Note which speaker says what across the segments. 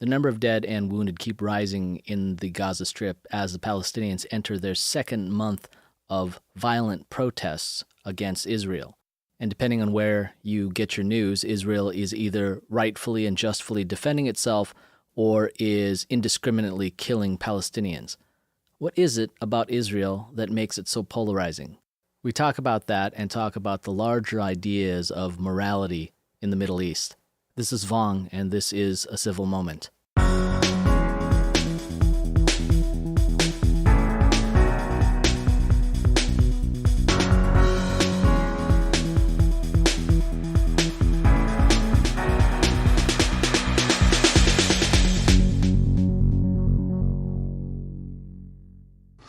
Speaker 1: The number of dead and wounded keep rising in the Gaza Strip as the Palestinians enter their second month of violent protests against Israel. And depending on where you get your news, Israel is either rightfully and justfully defending itself or is indiscriminately killing Palestinians. What is it about Israel that makes it so polarizing? We talk about that and talk about the larger ideas of morality in the Middle East. This is Vong, and this is A Civil Moment.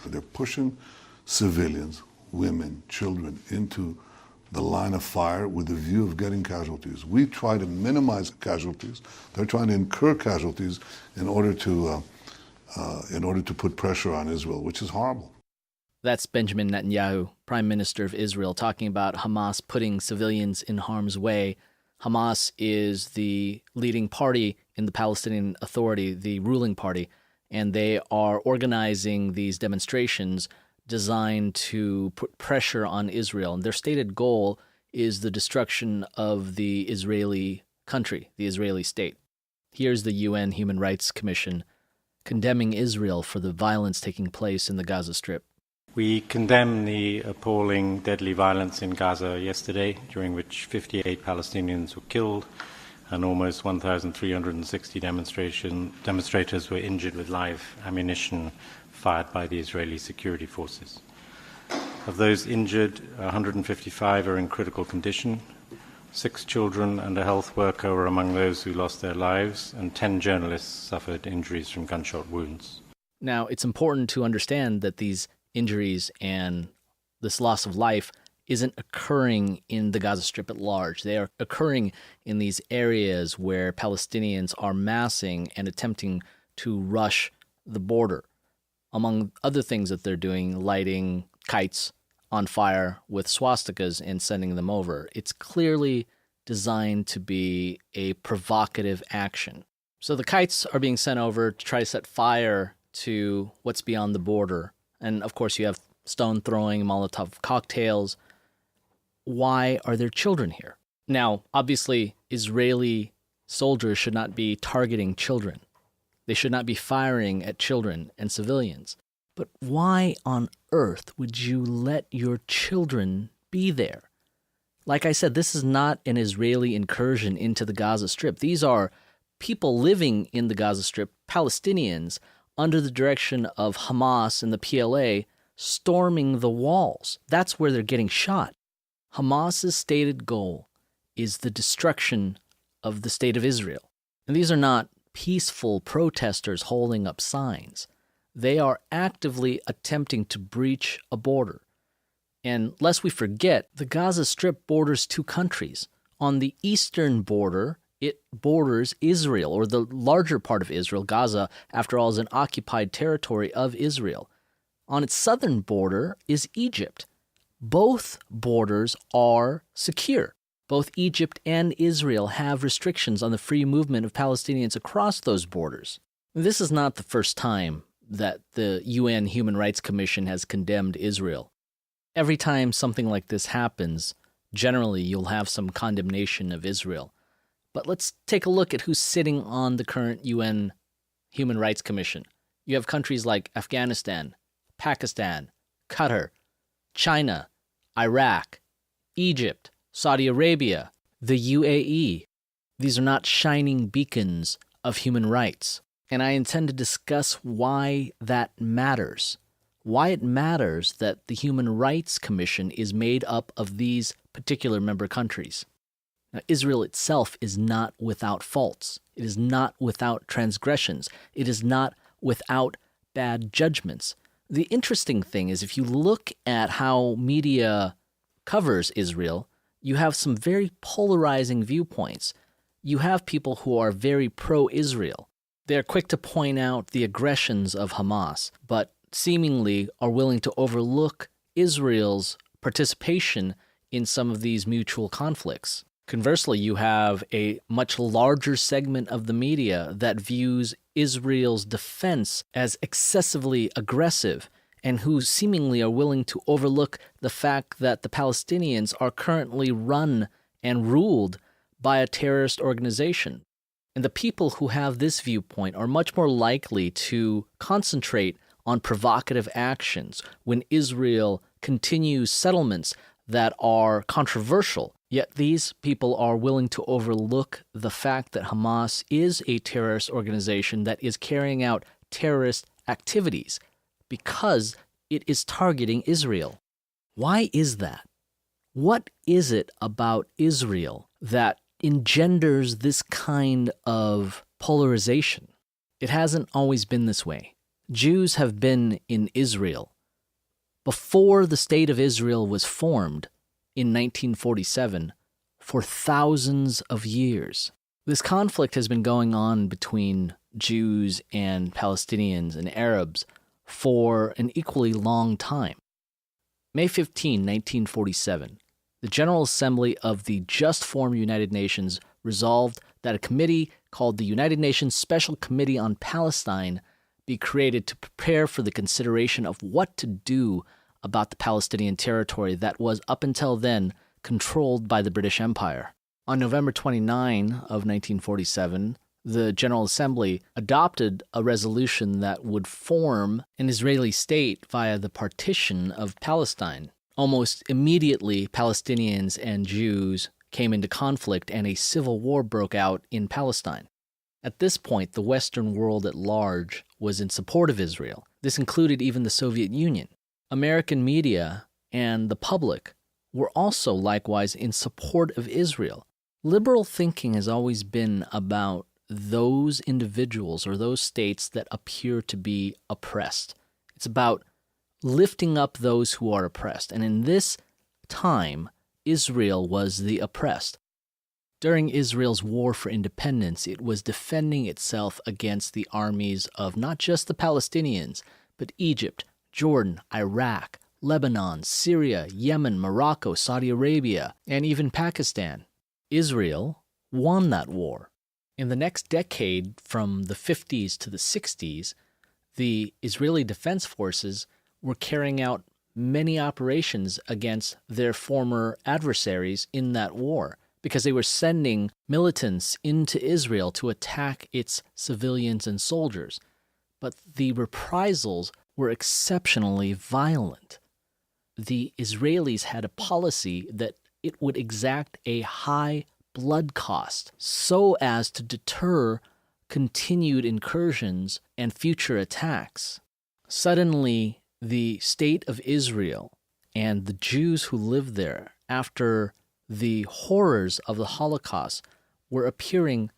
Speaker 2: They're pushing civilians, women, children, into the line of fire with the view of getting casualties. We try to minimize casualties. They're trying to incur casualties in order to put pressure on Israel, which is horrible.
Speaker 1: That's Benjamin Netanyahu, Prime Minister of Israel, talking about Hamas putting civilians in harm's way. Hamas is the leading party in the Palestinian Authority, the ruling party, and they are organizing these demonstrations designed to put pressure on Israel. And their stated goal is the destruction of the Israeli country, the Israeli state. Here's the UN Human Rights Commission condemning Israel for the violence taking place in the Gaza Strip.
Speaker 3: We condemn the appalling deadly violence in Gaza yesterday, during which 58 Palestinians were killed and almost 1,360 demonstrators were injured with live ammunition fired by the Israeli security forces. Of those injured, 155 are in critical condition. 6 children and a health worker were among those who lost their lives, and 10 journalists suffered injuries from gunshot wounds.
Speaker 1: Now, it's important to understand that these injuries and this loss of life isn't occurring in the Gaza Strip at large. They are occurring in these areas where Palestinians are massing and attempting to rush the border. Among other things that they're doing, lighting kites on fire with swastikas and sending them over. It's clearly designed to be a provocative action. So the kites are being sent over to try to set fire to what's beyond the border. And of course you have stone throwing, Molotov cocktails. Why are there children here? Now, obviously, Israeli soldiers should not be targeting children. They should not be firing at children and civilians. But why on earth would you let your children be there? Like I said, this is not an Israeli incursion into the Gaza Strip. These are people living in the Gaza Strip, Palestinians, under the direction of Hamas and the PLA, storming the walls. That's where they're getting shot. Hamas's stated goal is the destruction of the state of Israel. And these are not peaceful protesters holding up signs. They are actively attempting to breach a border. And lest we forget, the Gaza Strip borders 2 countries. On the eastern border, it borders Israel, or the larger part of Israel. Gaza, after all, is an occupied territory of Israel. On its southern border is Egypt. Both borders are secure. Both Egypt and Israel have restrictions on the free movement of Palestinians across those borders. This is not the first time that the UN Human Rights Commission has condemned Israel. Every time something like this happens, generally you'll have some condemnation of Israel. But let's take a look at who's sitting on the current UN Human Rights Commission. You have countries like Afghanistan, Pakistan, Qatar, China, Iraq, Egypt, Saudi Arabia, the UAE. These are not shining beacons of human rights. And I intend to discuss why that matters. Why it matters that the Human Rights Commission is made up of these particular member countries. Now, Israel itself is not without faults. It is not without transgressions. It is not without bad judgments. The interesting thing is if you look at how media covers Israel, you have some very polarizing viewpoints. You have people who are very pro-Israel. They're quick to point out the aggressions of Hamas, but seemingly are willing to overlook Israel's participation in some of these mutual conflicts. Conversely, you have a much larger segment of the media that views Israel's defense as excessively aggressive and who seemingly are willing to overlook the fact that the Palestinians are currently run and ruled by a terrorist organization. And the people who have this viewpoint are much more likely to concentrate on provocative actions when Israel continues settlements that are controversial. Yet these people are willing to overlook the fact that Hamas is a terrorist organization that is carrying out terrorist activities because it is targeting Israel. Why is that? What is it about Israel that engenders this kind of polarization? It hasn't always been this way. Jews have been in Israel before the State of Israel was formed in 1947 for thousands of years. This conflict has been going on between Jews and Palestinians and Arabs for an equally long time. May 15, 1947, the General Assembly of the just-formed United Nations resolved that a committee called the United Nations Special Committee on Palestine be created to prepare for the consideration of what to do about the Palestinian territory that was up until then controlled by the British Empire. On November 29 of 1947, the General Assembly adopted a resolution that would form an Israeli state via the partition of Palestine. Almost immediately, Palestinians and Jews came into conflict and a civil war broke out in Palestine. At this point, the Western world at large was in support of Israel. This included even the Soviet Union. American media and the public were also likewise in support of Israel. Liberal thinking has always been about those individuals or those states that appear to be oppressed. It's about lifting up those who are oppressed. And in this time, Israel was the oppressed. During Israel's war for independence, it was defending itself against the armies of not just the Palestinians, but Egypt, Jordan, Iraq, Lebanon, Syria, Yemen, Morocco, Saudi Arabia, and even Pakistan. Israel won that war. In the next decade, from the 50s to the 60s, the Israeli Defense Forces were carrying out many operations against their former adversaries in that war because they were sending militants into Israel to attack its civilians and soldiers. But the reprisals were exceptionally violent. The Israelis had a policy that it would exact a high blood cost so as to deter continued incursions and future attacks. Suddenly, the state of Israel and the Jews who lived there after the horrors of the Holocaust were appearing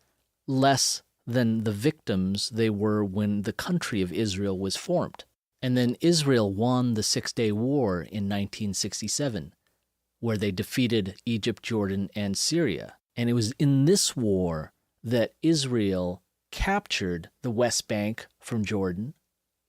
Speaker 1: less than the victims they were when the country of Israel was formed. And then Israel won the Six-Day War in 1967, where they defeated Egypt, Jordan, and Syria. And it was in this war that Israel captured the West Bank from Jordan,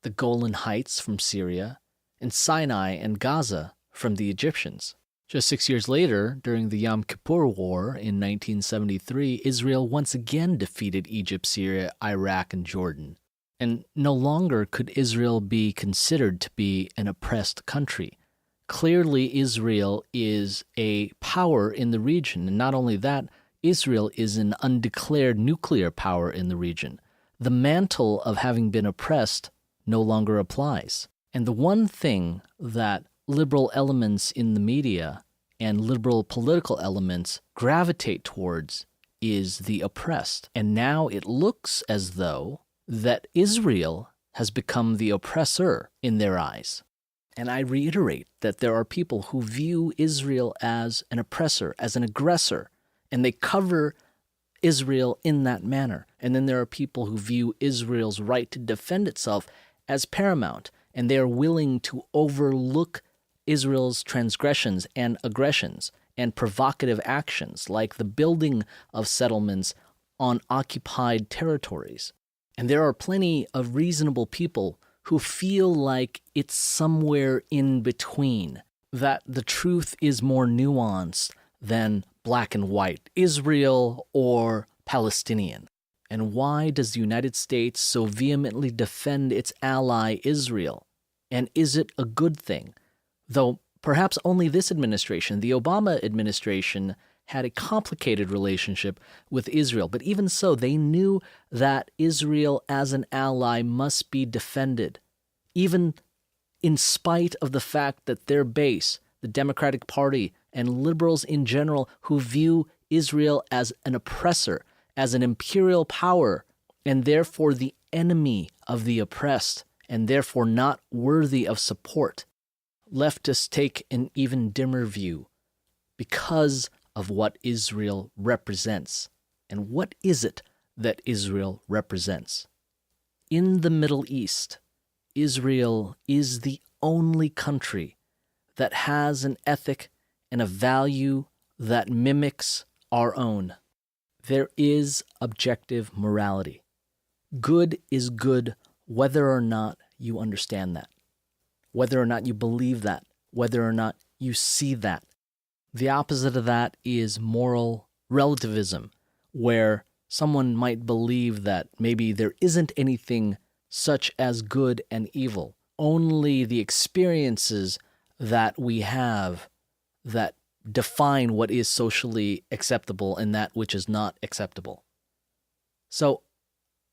Speaker 1: the Golan Heights from Syria, and Sinai and Gaza from the Egyptians. Just 6 years later, during the Yom Kippur War in 1973, Israel once again defeated Egypt, Syria, Iraq, and Jordan. And no longer could Israel be considered to be an oppressed country. Clearly, Israel is a power in the region, and not only that, Israel is an undeclared nuclear power in the region. The mantle of having been oppressed no longer applies. And the one thing that liberal elements in the media and liberal political elements gravitate towards is the oppressed. And now it looks as though that Israel has become the oppressor in their eyes. And I reiterate that there are people who view Israel as an oppressor, as an aggressor, and they cover Israel in that manner. And then there are people who view Israel's right to defend itself as paramount, and they are willing to overlook Israel's transgressions and aggressions and provocative actions like the building of settlements on occupied territories. And there are plenty of reasonable people who feel like it's somewhere in between, that the truth is more nuanced than black and white, Israel or Palestinian? And why does the United States so vehemently defend its ally Israel? And is it a good thing? Though perhaps only this administration, the Obama administration, had a complicated relationship with Israel. But even so, they knew that Israel as an ally must be defended, even in spite of the fact that their base, the Democratic Party, and liberals in general, who view Israel as an oppressor, as an imperial power, and therefore the enemy of the oppressed, and therefore not worthy of support. Leftists take an even dimmer view because of what Israel represents. And what is it that Israel represents? In the Middle East, Israel is the only country that has an ethic and a value that mimics our own. There is objective morality. Good is good whether or not you understand that, whether or not you believe that, whether or not you see that. The opposite of that is moral relativism, where someone might believe that maybe there isn't anything such as good and evil, only the experiences that we have that define what is socially acceptable and that which is not acceptable. So,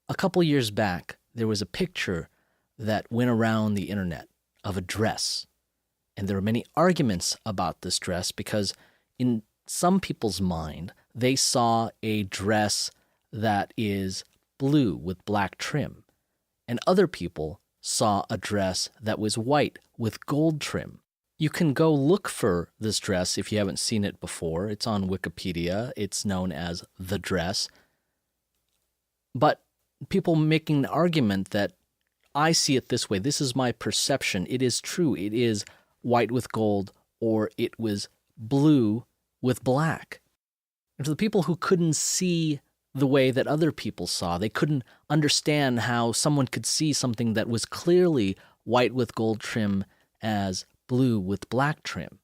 Speaker 1: a couple years back, there was a picture that went around the internet of a dress. And there were many arguments about this dress because in some people's mind, they saw a dress that is blue with black trim. And other people saw a dress that was white with gold trim. You can go look for this dress if you haven't seen it before. It's on Wikipedia. It's known as The Dress. But people making the argument that I see it this way, this is my perception, it is true, it is white with gold, or it was blue with black. And for the people who couldn't see the way that other people saw, they couldn't understand how someone could see something that was clearly white with gold trim as blue with black trim.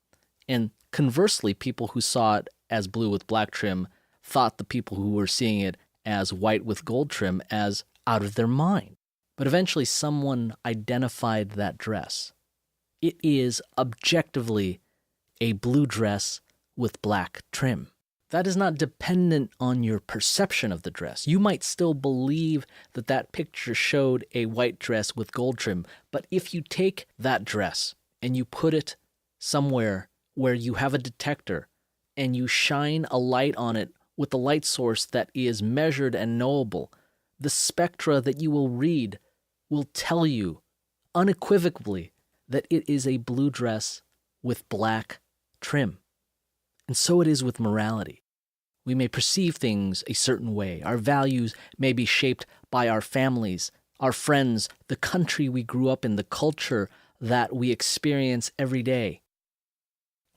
Speaker 1: And conversely, people who saw it as blue with black trim thought the people who were seeing it as white with gold trim as out of their mind. But eventually someone identified that dress. It is objectively a blue dress with black trim. That is not dependent on your perception of the dress. You might still believe that that picture showed a white dress with gold trim, but if you take that dress and you put it somewhere where you have a detector and you shine a light on it with a light source that is measured and knowable, the spectra that you will read will tell you unequivocally that it is a blue dress with black trim. And so it is with morality. We may perceive things a certain way. Our values may be shaped by our families, our friends, the country we grew up in, the culture that we experience every day.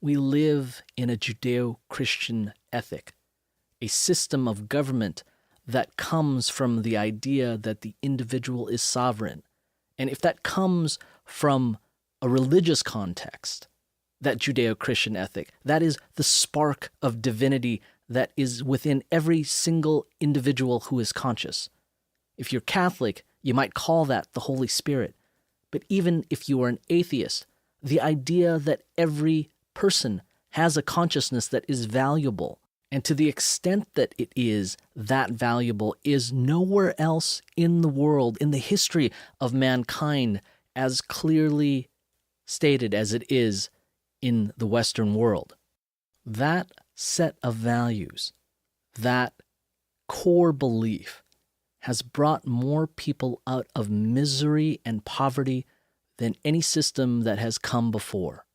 Speaker 1: We live in a Judeo-Christian ethic, a system of government that comes from the idea that the individual is sovereign. And if that comes from a religious context, that Judeo-Christian ethic, that is the spark of divinity that is within every single individual who is conscious. If you're Catholic, you might call that the Holy Spirit. But even if you are an atheist, the idea that every person has a consciousness that is valuable, and to the extent that it is that valuable, is nowhere else in the world, in the history of mankind, as clearly stated as it is in the Western world. That set of values, that core belief, has brought more people out of misery and poverty than any system that has come before.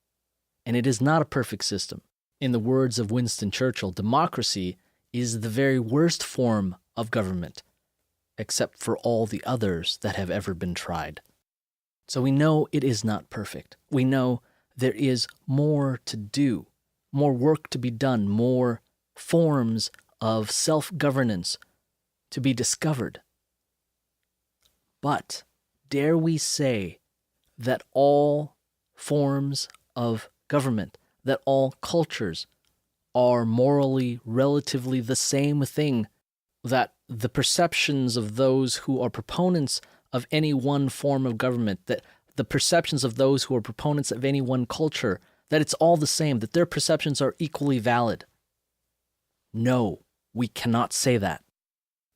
Speaker 1: And it is not a perfect system. In the words of Winston Churchill, democracy is the very worst form of government, except for all the others that have ever been tried. So we know it is not perfect. We know there is more to do, more work to be done, more forms of self-governance to be discovered. But dare we say that all forms of government, that all cultures are morally relatively the same thing, that the perceptions of those who are proponents of any one form of government, that the perceptions of those who are proponents of any one culture, that it's all the same, that their perceptions are equally valid. No, we cannot say that.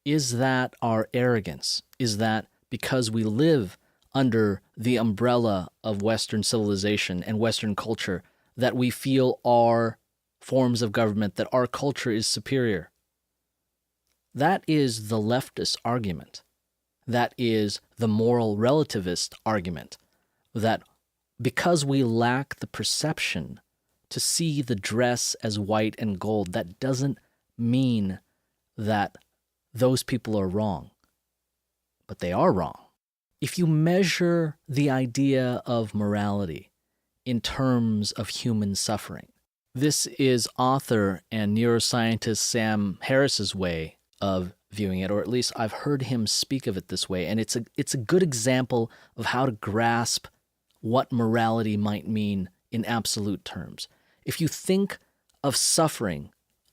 Speaker 1: Is that our arrogance? Is that because we live under the umbrella of Western civilization and Western culture that we feel our forms of government, that our culture is superior? That is the leftist argument. That is the moral relativist argument, that because we lack the perception to see the dress as white and gold, that doesn't mean that those people are wrong. But they are wrong. If you measure the idea of morality in terms of human suffering, this is author and neuroscientist Sam Harris's way of viewing it, or at least I've heard him speak of it this way, and it's a good example of how to grasp what morality might mean in absolute terms. If you think of suffering,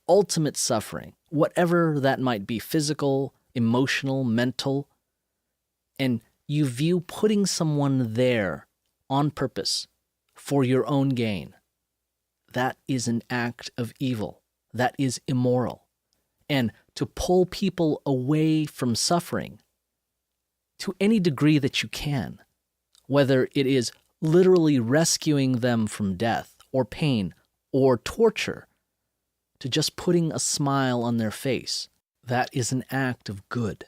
Speaker 1: ultimate suffering, whatever that might be, physical, emotional, mental, and you view putting someone there on purpose for your own gain, that is an act of evil. That is immoral. And to pull people away from suffering to any degree that you can, whether it is literally rescuing them from death or pain or torture, to just putting a smile on their face, that is an act of good.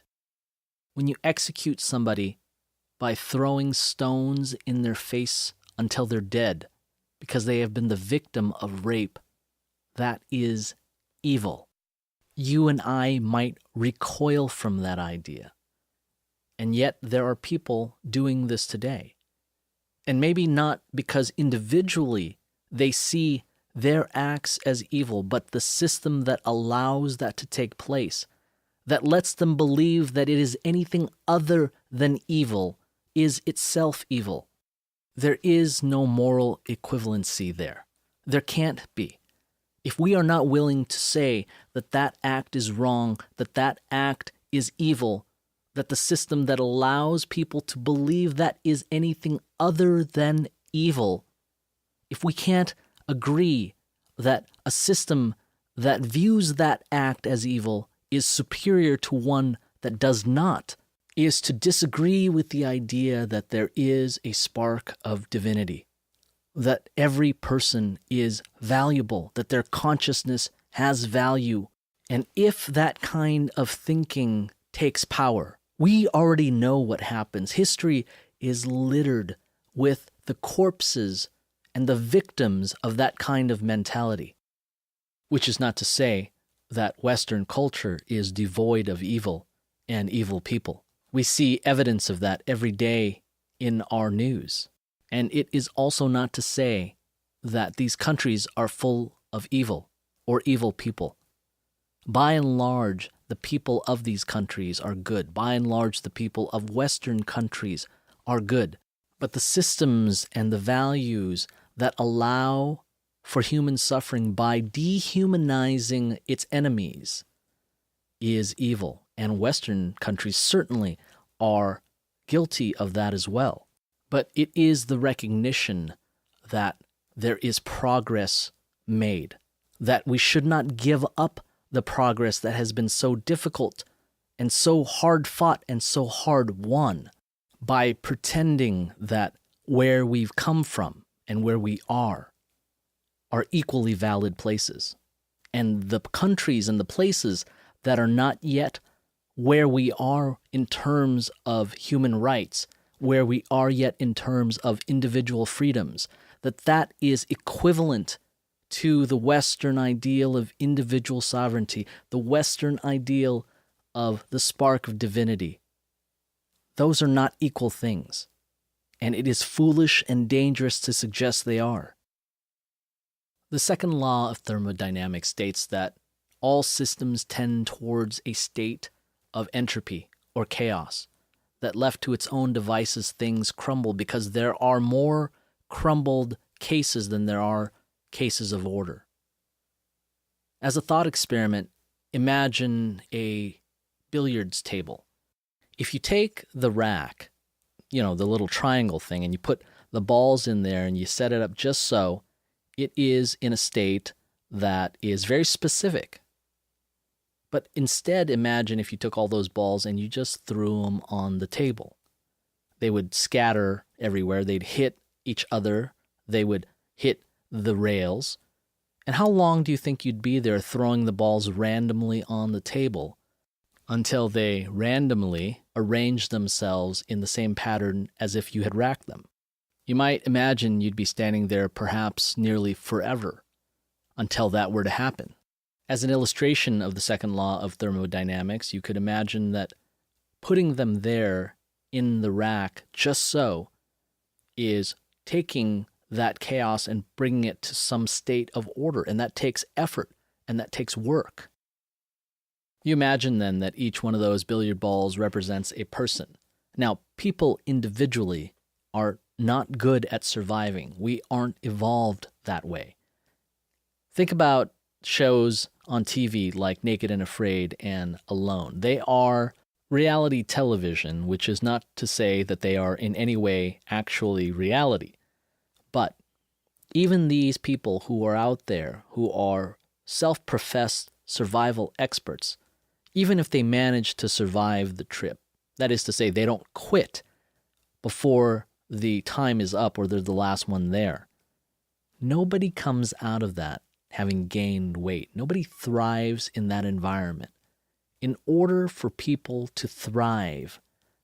Speaker 1: When you execute somebody by throwing stones in their face until they're dead because they have been the victim of rape, that is evil. You and I might recoil from that idea. And yet there are people doing this today. And maybe not because individually they see their acts as evil, but the system that allows that to take place, that lets them believe that it is anything other than evil, is itself evil. There is no moral equivalency there. There can't be. If we are not willing to say that that act is wrong, that that act is evil, that the system that allows people to believe that is anything other than evil, if we can't agree that a system that views that act as evil is superior to one that does not, is to disagree with the idea that there is a spark of divinity, that every person is valuable, that their consciousness has value. And if that kind of thinking takes power, we already know what happens. History is littered with the corpses and the victims of that kind of mentality, which is not to say that Western culture is devoid of evil and evil people. We see evidence of that every day in our news. And it is also not to say that these countries are full of evil or evil people. By and large, the people of these countries are good. By and large, the people of Western countries are good. But the systems and the values that allow for human suffering by dehumanizing its enemies is evil. And Western countries certainly are guilty of that as well. But it is the recognition that there is progress made, that we should not give up the progress that has been so difficult and so hard fought and so hard won by pretending that where we've come from and where we are equally valid places. And the countries and the places that are not yet where we are in terms of human rights, where we are yet in terms of individual freedoms, that is equivalent to the Western ideal of individual sovereignty, the Western ideal of the spark of divinity. Those are not equal things, and it is foolish and dangerous to suggest they are. The second law of thermodynamics states that all systems tend towards a state of entropy or chaos, that left to its own devices things crumble because there are more crumbled cases than there are cases of order. As a thought experiment, imagine a billiards table. If you take the rack, the little triangle thing, and you put the balls in there and you set it up just so, it is in a state that is very specific. But instead, imagine if you took all those balls and you just threw them on the table. They would scatter everywhere. They'd hit each other. They would hit the rails. And how long do you think you'd be there throwing the balls randomly on the table until they randomly arranged themselves in the same pattern as if you had racked them? You might imagine you'd be standing there perhaps nearly forever until that were to happen. As an illustration of the second law of thermodynamics, you could imagine that putting them there in the rack just so is taking that chaos and bringing it to some state of order, and that takes effort and that takes work. You imagine then that each one of those billiard balls represents a person. Now, people individually are not good at surviving. We aren't evolved that way. Think about shows on TV like Naked and Afraid and Alone. They are reality television, which is not to say that they are in any way actually reality. But even these people who are out there, who are self-professed survival experts, even if they manage to survive the trip, that is to say, they don't quit before the time is up or they're the last one there, nobody comes out of that having gained weight. Nobody thrives in that environment. In order for people to thrive,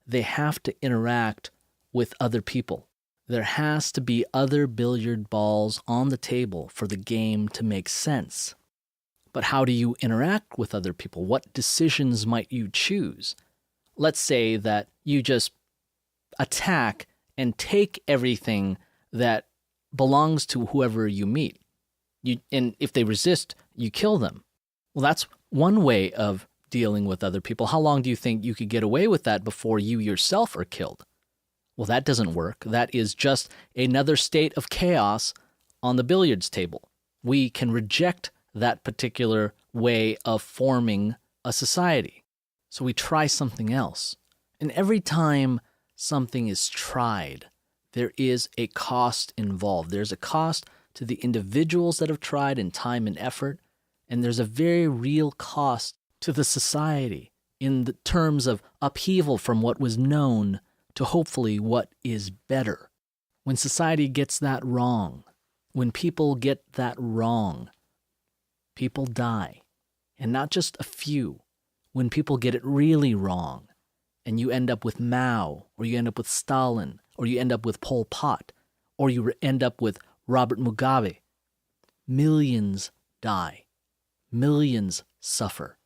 Speaker 1: they have to interact with other people. There has to be other billiard balls on the table for the game to make sense. But how do you interact with other people? What decisions might you choose? Let's say that you just attack and take everything that belongs to whoever you meet. And if they resist, you kill them. Well, that's one way of dealing with other people. How long do you think you could get away with that before you yourself are killed? Well, that doesn't work. That is just another state of chaos on the billiards table. We can reject that particular way of forming a society. So we try something else. And every time something is tried, there is a cost involved. There's a cost to the individuals that have tried in time and effort, and there's a very real cost to the society in the terms of upheaval from what was known to hopefully what is better. When society gets that wrong, when people get that wrong, people die. And not just a few. When people get it really wrong, and you end up with Mao, or you end up with Stalin, or you end up with Pol Pot, or you end up with Robert Mugabe, millions die. Millions suffer.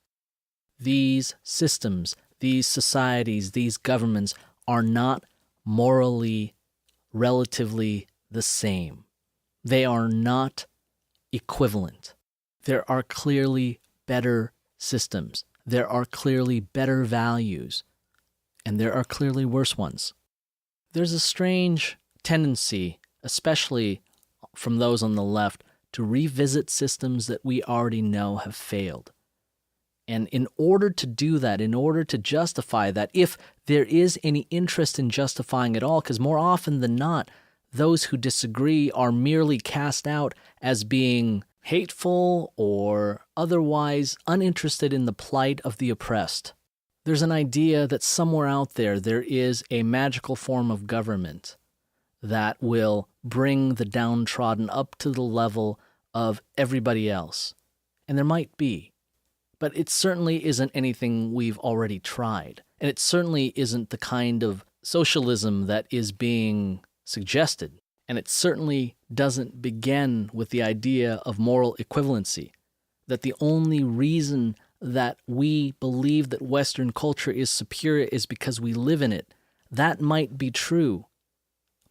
Speaker 1: These systems, these societies, these governments are not morally, relatively the same. They are not equivalent. There are clearly better systems. There are clearly better values. And there are clearly worse ones. There's a strange tendency, especially from those on the left, to revisit systems that we already know have failed. And in order to do that, in order to justify that, if there is any interest in justifying it all, because more often than not, those who disagree are merely cast out as being hateful or otherwise uninterested in the plight of the oppressed. There's an idea that somewhere out there is a magical form of government that will bring the downtrodden up to the level of everybody else. And there might be. But it certainly isn't anything we've already tried. And it certainly isn't the kind of socialism that is being suggested. And it certainly doesn't begin with the idea of moral equivalency, that the only reason that we believe that Western culture is superior is because we live in it. That might be true.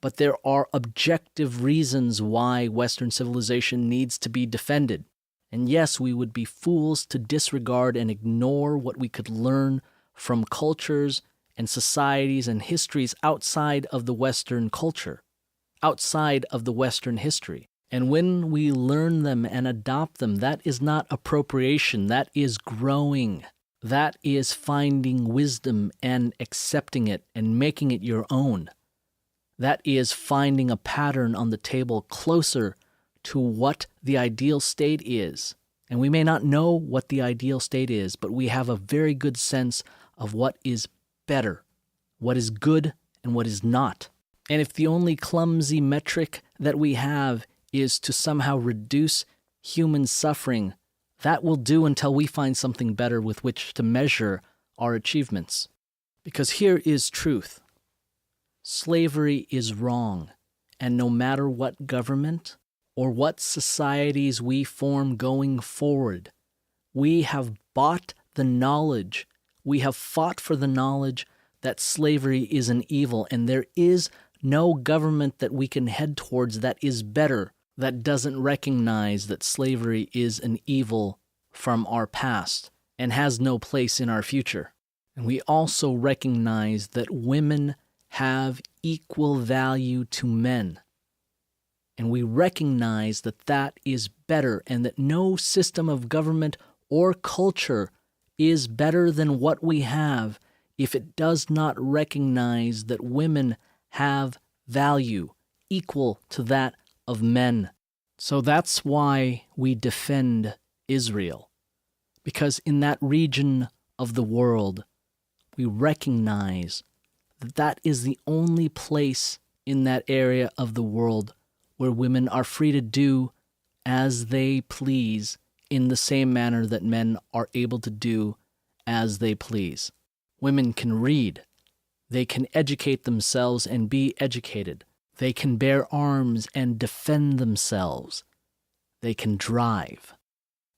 Speaker 1: But there are objective reasons why Western civilization needs to be defended. And yes, we would be fools to disregard and ignore what we could learn from cultures and societies and histories outside of the Western culture, outside of the Western history. And when we learn them and adopt them, that is not appropriation, that is growing. That is finding wisdom and accepting it and making it your own. That is finding a pattern on the table closer to what the ideal state is. And we may not know what the ideal state is, but we have a very good sense of what is better, what is good and what is not. And if the only clumsy metric that we have is to somehow reduce human suffering, that will do until we find something better with which to measure our achievements. Because here is truth. Slavery is wrong, and no matter what government or what societies we form going forward, we have bought the knowledge, we have fought for the knowledge that slavery is an evil, and there is no government that we can head towards that is better, that doesn't recognize that slavery is an evil from our past and has no place in our future. And we also recognize that women have equal value to men. And we recognize that that is better and that no system of government or culture is better than what we have if it does not recognize that women have value equal to that of men. So that's why we defend Israel, because in that region of the world, we recognize that that is the only place in that area of the world where women are free to do as they please in the same manner that men are able to do as they please. Women can read. They can educate themselves and be educated. They can bear arms and defend themselves. They can drive.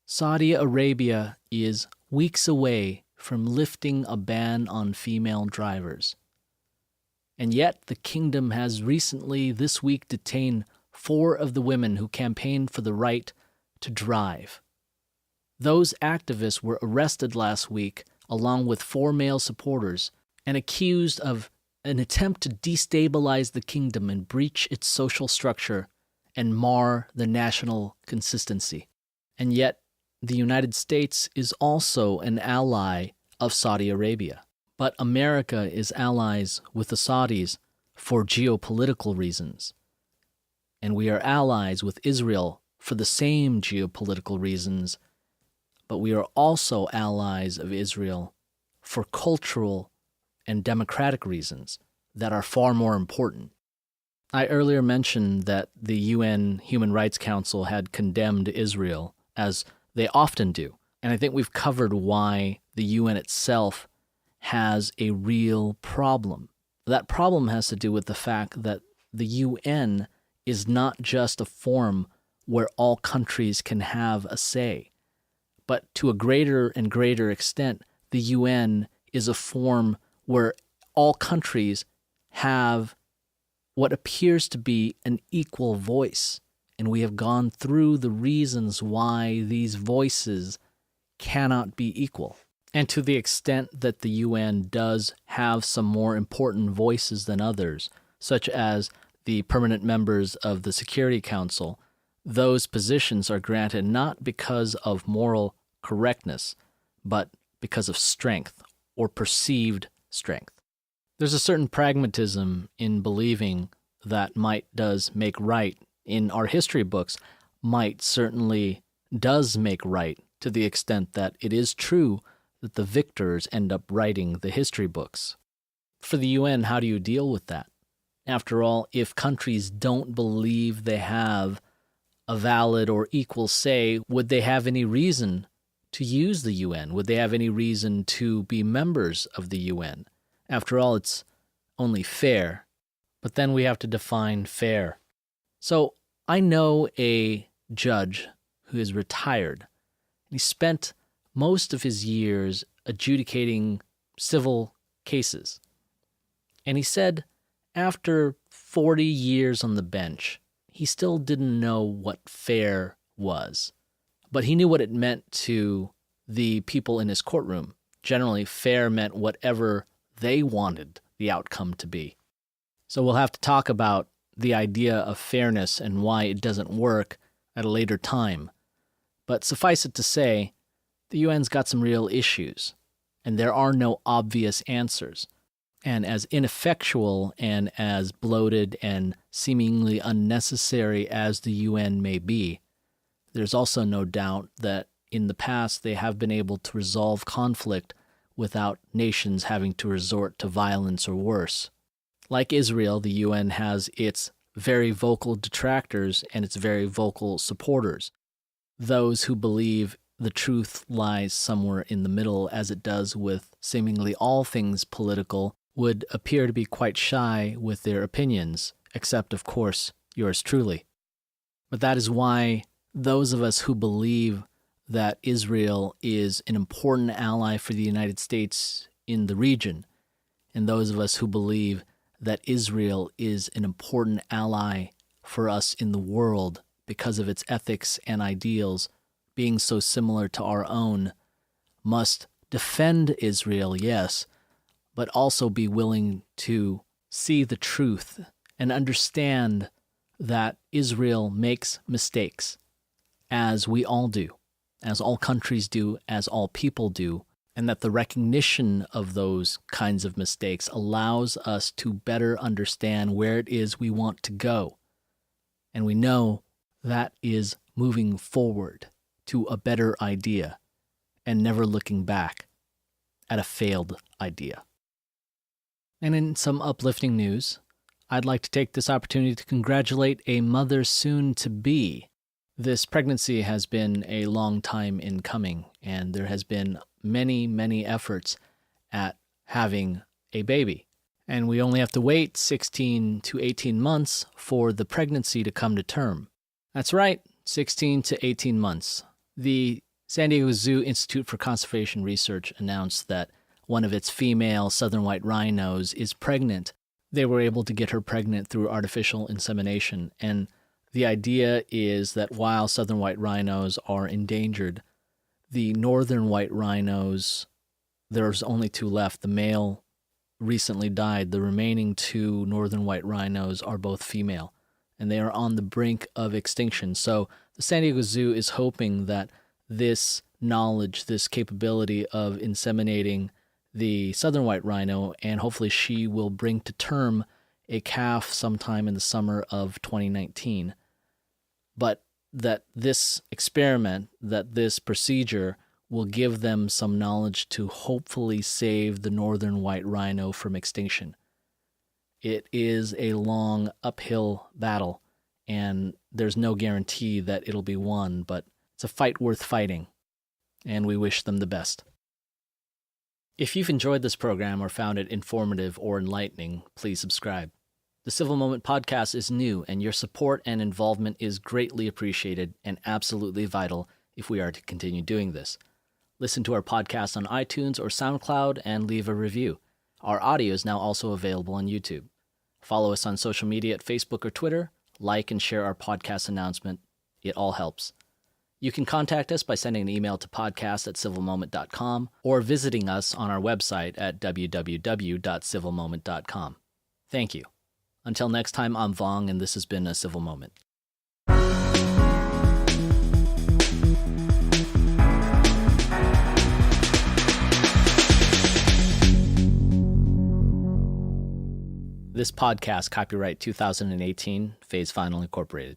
Speaker 1: Saudi Arabia is weeks away from lifting a ban on female drivers. And yet the kingdom has recently this week detained 4 of the women who campaigned for the right to drive. Those activists were arrested last week along with 4 male supporters and accused of an attempt to destabilize the kingdom and breach its social structure and mar the national consistency. And yet, the United States is also an ally of Saudi Arabia. But America is allies with the Saudis for geopolitical reasons. And we are allies with Israel for the same geopolitical reasons, but we are also allies of Israel for cultural and democratic reasons that are far more important. I earlier mentioned that the UN Human Rights Council had condemned Israel, as they often do. And I think we've covered why the UN itself has a real problem. That problem has to do with the fact that the UN is not just a forum where all countries can have a say, but to a greater and greater extent, the UN is a forum where all countries have what appears to be an equal voice. And we have gone through the reasons why these voices cannot be equal. And to the extent that the UN does have some more important voices than others, such as the permanent members of the Security Council, those positions are granted not because of moral correctness, but because of strength or perceived strength. There's a certain pragmatism in believing that might does make right. In our history books, might certainly does make right to the extent that it is true that the victors end up writing the history books. For the UN, how do you deal with that? After all, if countries don't believe they have a valid or equal say, would they have any reason to use the UN? Would they have any reason to be members of the UN? After all, it's only fair. But then we have to define fair. So I know a judge who is retired. He spent most of his years adjudicating civil cases. And he said after 40 years on the bench, he still didn't know what fair was. But he knew what it meant to the people in his courtroom. Generally, fair meant whatever they wanted the outcome to be. So we'll have to talk about the idea of fairness and why it doesn't work at a later time. But suffice it to say, the UN's got some real issues, and there are no obvious answers. And as ineffectual and as bloated and seemingly unnecessary as the UN may be, there's also no doubt that in the past they have been able to resolve conflict without nations having to resort to violence or worse. Like Israel, the UN has its very vocal detractors and its very vocal supporters, those who believe the truth lies somewhere in the middle, as it does with seemingly all things political, would appear to be quite shy with their opinions, except, of course, yours truly. But that is why those of us who believe that Israel is an important ally for the United States in the region, and those of us who believe that Israel is an important ally for us in the world because of its ethics and ideals being so similar to our own, must defend Israel, yes, but also be willing to see the truth and understand that Israel makes mistakes, as we all do, as all countries do, as all people do, and that the recognition of those kinds of mistakes allows us to better understand where it is we want to go. And we know that is moving forward to a better idea and never looking back at a failed idea. And in some uplifting news, I'd like to take this opportunity to congratulate a mother soon-to-be. This pregnancy has been a long time in coming, and there has been many, many efforts at having a baby. And we only have to wait 16 to 18 months for the pregnancy to come to term. That's right, 16 to 18 months. The San Diego Zoo Institute for Conservation Research announced that one of its female southern white rhinos is pregnant. They were able to get her pregnant through artificial insemination. And the idea is that while southern white rhinos are endangered, the northern white rhinos, there's only 2 left. The male recently died. The remaining 2 northern white rhinos are both female, and they are on the brink of extinction. So the San Diego Zoo is hoping that this knowledge, this capability of inseminating the southern white rhino, and hopefully she will bring to term a calf sometime in the summer of 2019. But that this experiment, that this procedure will give them some knowledge to hopefully save the northern white rhino from extinction. It is a long uphill battle, and there's no guarantee that it'll be won, but it's a fight worth fighting, and we wish them the best. If you've enjoyed this program or found it informative or enlightening, please subscribe. The Civil Moment podcast is new, and your support and involvement is greatly appreciated and absolutely vital if we are to continue doing this. Listen to our podcast on iTunes or SoundCloud and leave a review. Our audio is now also available on YouTube. Follow us on social media at Facebook or Twitter. Like and share our podcast announcement. It all helps. You can contact us by sending an email to podcast@civilmoment.com or visiting us on our website at www.civilmoment.com. Thank you. Until next time, I'm Vong, and this has been A Civil Moment. This podcast, copyright 2018, Phase Final Incorporated.